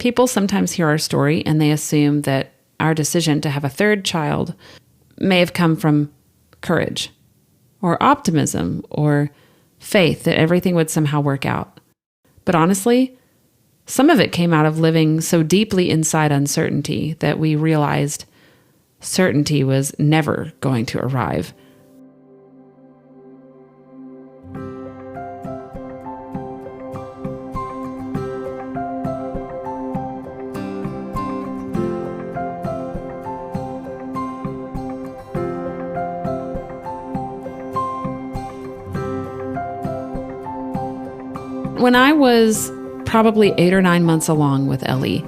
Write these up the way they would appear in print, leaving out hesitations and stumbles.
People sometimes hear our story and they assume that our decision to have a third child may have come from courage or optimism or faith that everything would somehow work out. But honestly, some of it came out of living so deeply inside uncertainty that we realized certainty was never going to arrive. When I was probably 8 or 9 months along with Ellie,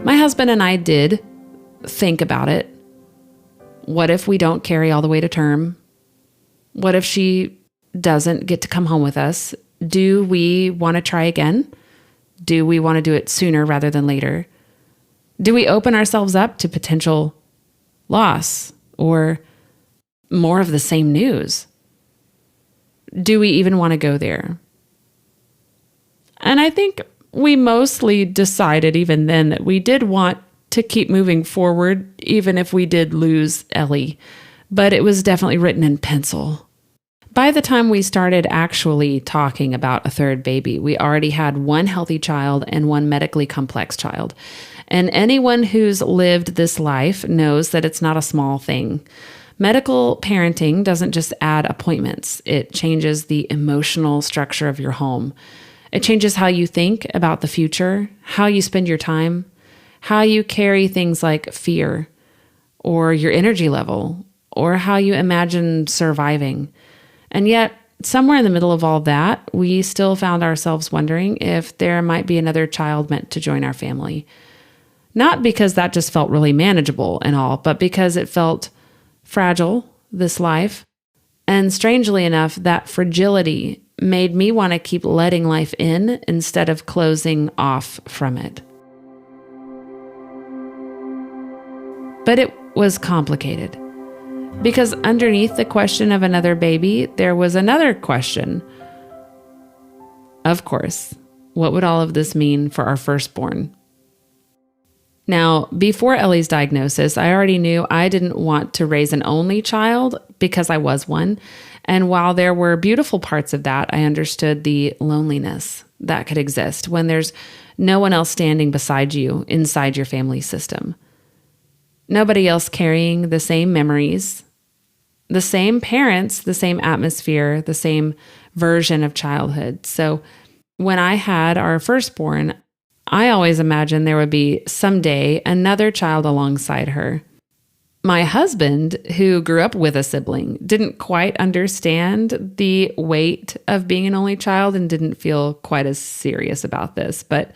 my husband and I did think about it. What if we don't carry all the way to term? What if she doesn't get to come home with us? Do we want to try again? Do we want to do it sooner rather than later? Do we open ourselves up to potential loss or more of the same news? Do we even want to go there? And I think we mostly decided even then that we did want to keep moving forward, even if we did lose Ellie. But it was definitely written in pencil. By the time we started actually talking about a third baby, we already had one healthy child and one medically complex child. And anyone who's lived this life knows that it's not a small thing. Medical parenting doesn't just add appointments. It changes the emotional structure of your home. It changes how you think about the future, how you spend your time, how you carry things like fear or your energy level, or how you imagine surviving. And yet, somewhere in the middle of all that, we still found ourselves wondering if there might be another child meant to join our family. Not because that just felt really manageable and all, but because it felt fragile, this life. And strangely enough, that fragility made me want to keep letting life in instead of closing off from it. But it was complicated because underneath the question of another baby, there was another question. Of course, what would all of this mean for our firstborn? Now, before Ellie's diagnosis, I already knew I didn't want to raise an only child because I was one. And while there were beautiful parts of that, I understood the loneliness that could exist when there's no one else standing beside you inside your family system. Nobody else carrying the same memories, the same parents, the same atmosphere, the same version of childhood. So when I had our firstborn, I always imagined there would be someday another child alongside her. My husband, who grew up with a sibling, didn't quite understand the weight of being an only child and didn't feel quite as serious about this. But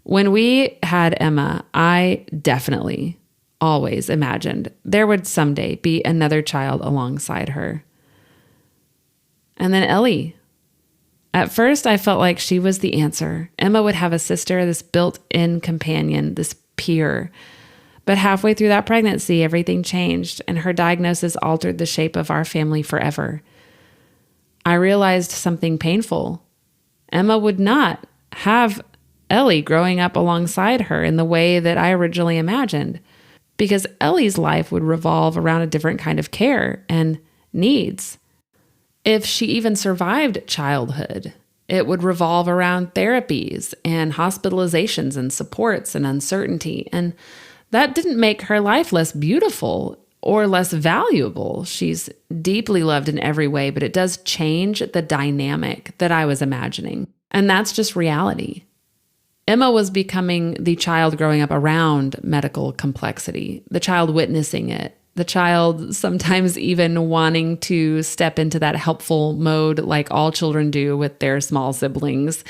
when we had Emma, I definitely always imagined there would someday be another child alongside her. And then Ellie. At first, I felt like she was the answer. Emma would have a sister, this built-in companion, this peer. But halfway through that pregnancy, everything changed, and her diagnosis altered the shape of our family forever. I realized something painful. Emma would not have Ellie growing up alongside her in the way that I originally imagined, because Ellie's life would revolve around a different kind of care and needs. If she even survived childhood, it would revolve around therapies and hospitalizations and supports and uncertainty. And that didn't make her life less beautiful or less valuable. She's deeply loved in every way, but it does change the dynamic that I was imagining. And that's just reality. Emma was becoming the child growing up around medical complexity, the child witnessing it, the child sometimes even wanting to step into that helpful mode like all children do with their small siblings,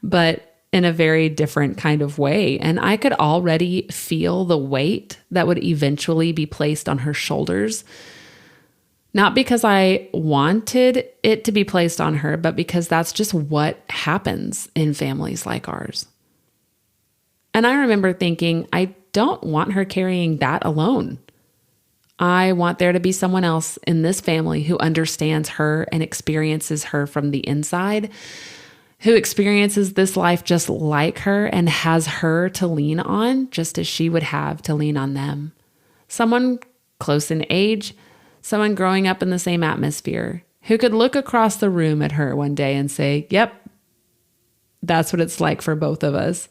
but in a very different kind of way. And I could already feel the weight that would eventually be placed on her shoulders. Not because I wanted it to be placed on her, but because that's just what happens in families like ours. And I remember thinking, I don't want her carrying that alone. I want there to be someone else in this family who understands her and experiences her from the inside. who experiences this life just like her and has her to lean on, just as she would have to lean on them. Someone close in age, someone growing up in the same atmosphere, who could look across the room at her one day and say, yep, that's what it's like for both of us.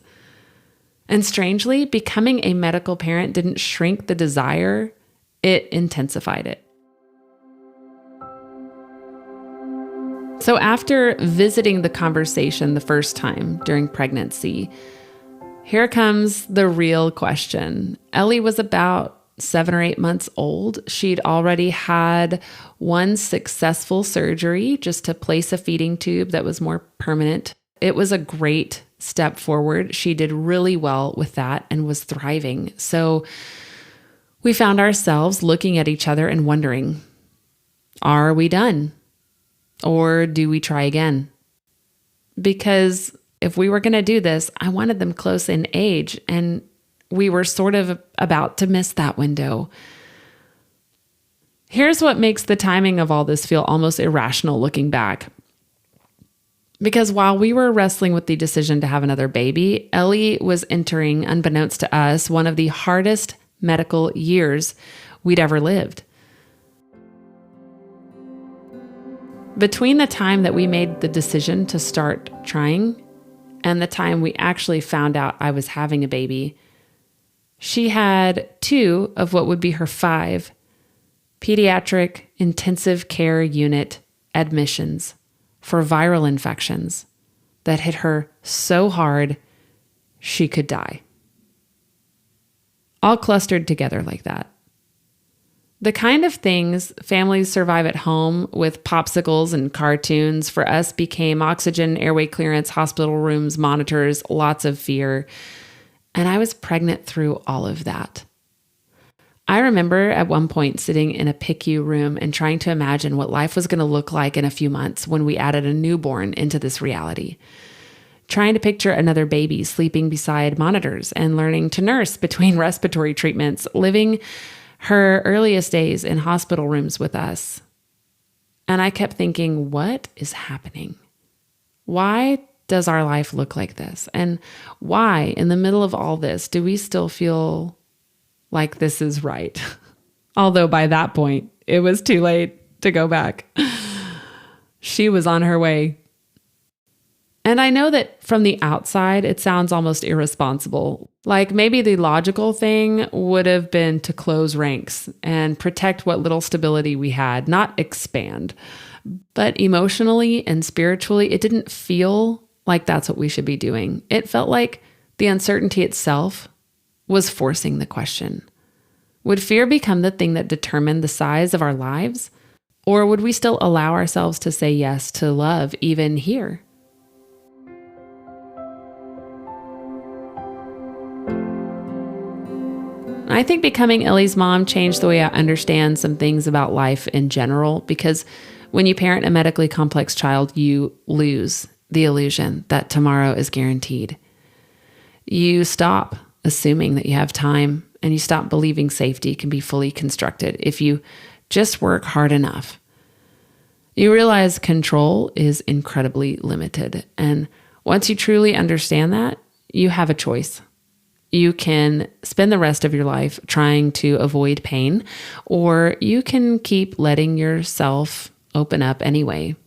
And strangely, becoming a medical parent didn't shrink the desire, it intensified it. So after visiting the conversation the first time during pregnancy, here comes the real question. Ellie was about 7 or 8 months old. She'd already had one successful surgery just to place a feeding tube that was more permanent. It was a great step forward. She did really well with that and was thriving. So we found ourselves looking at each other and wondering, are we done? Or do we try again? Because if we were going to do this, I wanted them close in age, and we were sort of about to miss that window. Here's what makes the timing of all this feel almost irrational looking back. Because while we were wrestling with the decision to have another baby, Ellie was entering, unbeknownst to us, one of the hardest medical years we'd ever lived. Between the time that we made the decision to start trying and the time we actually found out I was having a baby, she had 2 of what would be her 5 pediatric intensive care unit admissions for viral infections that hit her so hard she could die. All clustered together like that. The kind of things families survive at home with popsicles and cartoons for us became oxygen, airway clearance, hospital rooms, monitors, lots of fear. And I was pregnant through all of that. I remember at one point sitting in a PICU room and trying to imagine what life was going to look like in a few months when we added a newborn into this reality. Trying to picture another baby sleeping beside monitors and learning to nurse between respiratory treatments, living her earliest days in hospital rooms with us. And I kept thinking, what is happening? Why does our life look like this? And why, in the middle of all this, do we still feel like this is right? Although by that point, it was too late to go back. She was on her way. And I know that from the outside, it sounds almost irresponsible. Like maybe the logical thing would have been to close ranks and protect what little stability we had, not expand. But emotionally and spiritually, it didn't feel like that's what we should be doing. It felt like the uncertainty itself was forcing the question. Would fear become the thing that determined the size of our lives? Or would we still allow ourselves to say yes to love even here? I think becoming Ellie's mom changed the way I understand some things about life in general, because when you parent a medically complex child, you lose the illusion that tomorrow is guaranteed. You stop assuming that you have time, and you stop believing safety can be fully constructed if you just work hard enough. You realize control is incredibly limited, and once you truly understand that, you have a choice. You can spend the rest of your life trying to avoid pain, or you can keep letting yourself open up anyway.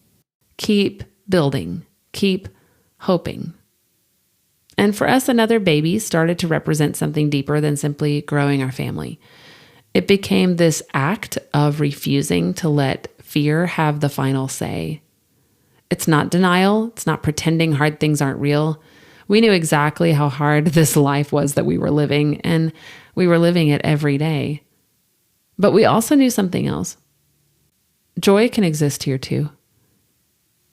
Keep building, keep hoping. And for us, another baby started to represent something deeper than simply growing our family. It became this act of refusing to let fear have the final say. It's not denial. It's not pretending hard things aren't real. We knew exactly how hard this life was that we were living, and we were living it every day. But we also knew something else. Joy can exist here too.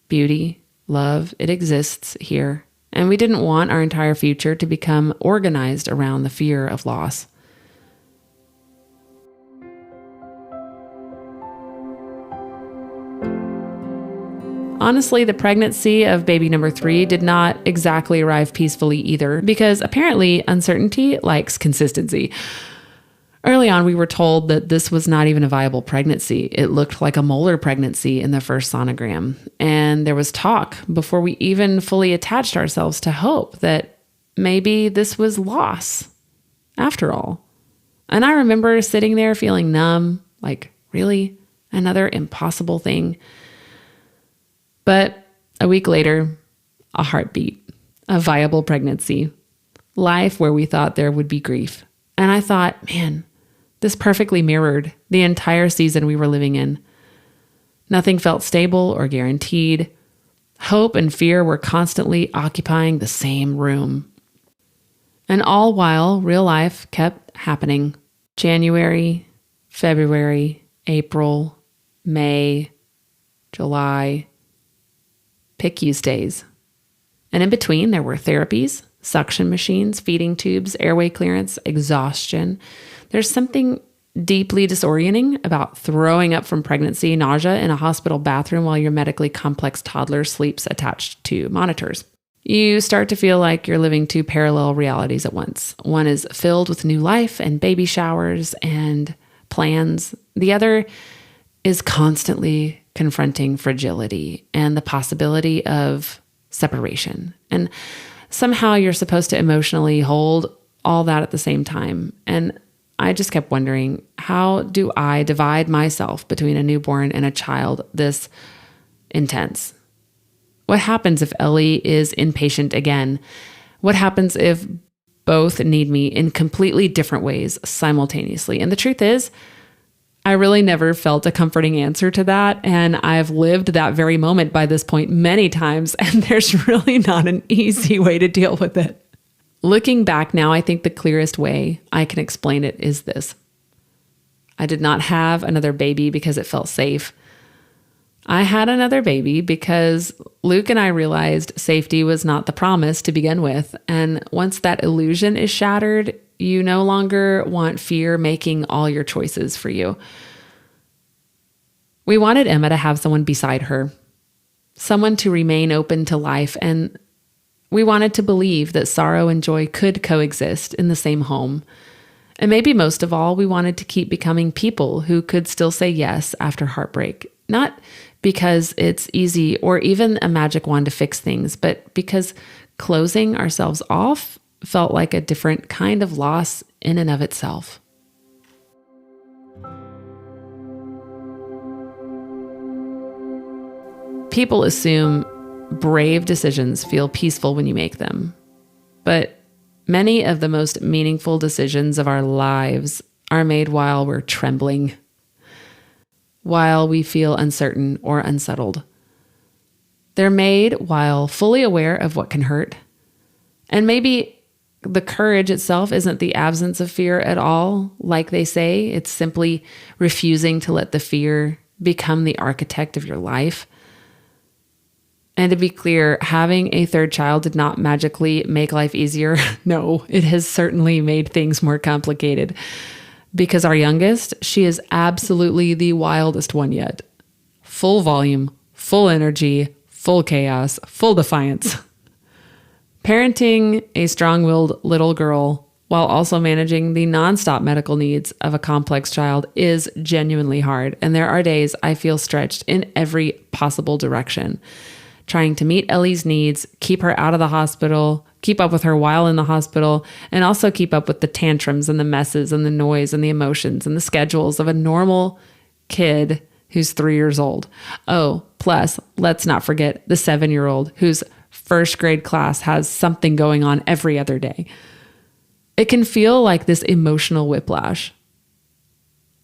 Beauty, love, it exists here. And we didn't want our entire future to become organized around the fear of loss. Honestly, the pregnancy of baby number 3 did not exactly arrive peacefully either, because apparently uncertainty likes consistency. Early on, we were told that this was not even a viable pregnancy. It looked like a molar pregnancy in the first sonogram. And there was talk before we even fully attached ourselves to hope that maybe this was loss after all. And I remember sitting there feeling numb, like, really? Another impossible thing? But a week later, a heartbeat, a viable pregnancy, life where we thought there would be grief. And I thought, man, this perfectly mirrored the entire season we were living in. Nothing felt stable or guaranteed. Hope and fear were constantly occupying the same room. And all while real life kept happening. January, February, April, May, July, PICU stays. And in between, there were therapies, suction machines, feeding tubes, airway clearance, exhaustion. There's something deeply disorienting about throwing up from pregnancy, nausea in a hospital bathroom while your medically complex toddler sleeps attached to monitors. You start to feel like you're living two parallel realities at once. One is filled with new life and baby showers and plans. The other is constantly confronting fragility and the possibility of separation. And somehow you're supposed to emotionally hold all that at the same time. And I just kept wondering, how do I divide myself between a newborn and a child this intense? What happens if Ellie is inpatient again? What happens if both need me in completely different ways simultaneously? And the truth is, I really never felt a comforting answer to that. And I've lived that very moment by this point many times, and there's really not an easy way to deal with it. Looking back now, I think the clearest way I can explain it is this. I did not have another baby because it felt safe. I had another baby because Luke and I realized safety was not the promise to begin with. And once that illusion is shattered, you no longer want fear making all your choices for you. We wanted Emma to have someone beside her, someone to remain open to life, and we wanted to believe that sorrow and joy could coexist in the same home. And maybe most of all, we wanted to keep becoming people who could still say yes after heartbreak, not because it's easy or even a magic wand to fix things, but because closing ourselves off felt like a different kind of loss in and of itself. People assume brave decisions feel peaceful when you make them, but many of the most meaningful decisions of our lives are made while we're trembling, while we feel uncertain or unsettled. They're made while fully aware of what can hurt. And maybe the courage itself isn't the absence of fear at all, like they say. It's simply refusing to let the fear become the architect of your life. And to be clear, having a third child did not magically make life easier. No, it has certainly made things more complicated. Because our youngest, she is absolutely the wildest one yet. Full volume, full energy, full chaos, full defiance. Parenting a strong-willed little girl while also managing the nonstop medical needs of a complex child is genuinely hard. And there are days I feel stretched in every possible direction. Trying to meet Ellie's needs, keep her out of the hospital, keep up with her while in the hospital, and also keep up with the tantrums and the messes and the noise and the emotions and the schedules of a normal kid who's 3 years old. Oh, plus, let's not forget the 7-year-old whose first grade class has something going on every other day. It can feel like this emotional whiplash.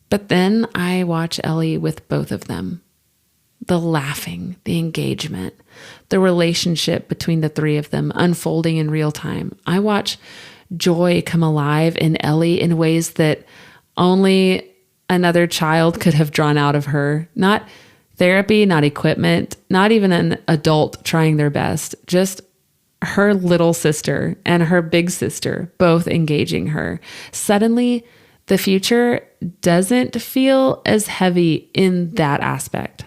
But then I watch Ellie with both of them. The laughing, the engagement, the relationship between the three of them unfolding in real time. I watch joy come alive in Ellie in ways that only another child could have drawn out of her. Not therapy, not equipment, not even an adult trying their best. Just her little sister and her big sister both engaging her. Suddenly, the future doesn't feel as heavy in that aspect.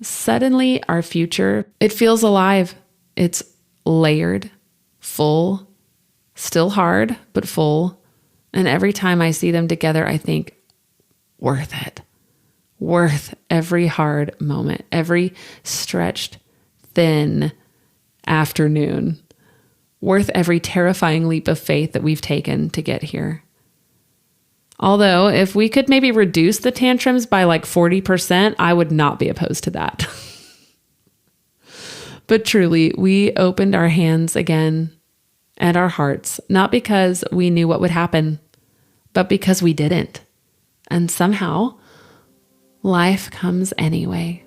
Suddenly, our future, it feels alive. It's layered, full, still hard, but full, And every time I see them together, I think, worth it. Worth every hard moment, every stretched, thin afternoon. Worth every terrifying leap of faith that we've taken to get here. Although, if we could maybe reduce the tantrums by like 40%, I would not be opposed to that. But truly, we opened our hands again and our hearts, not because we knew what would happen, but because we didn't. And somehow, life comes anyway.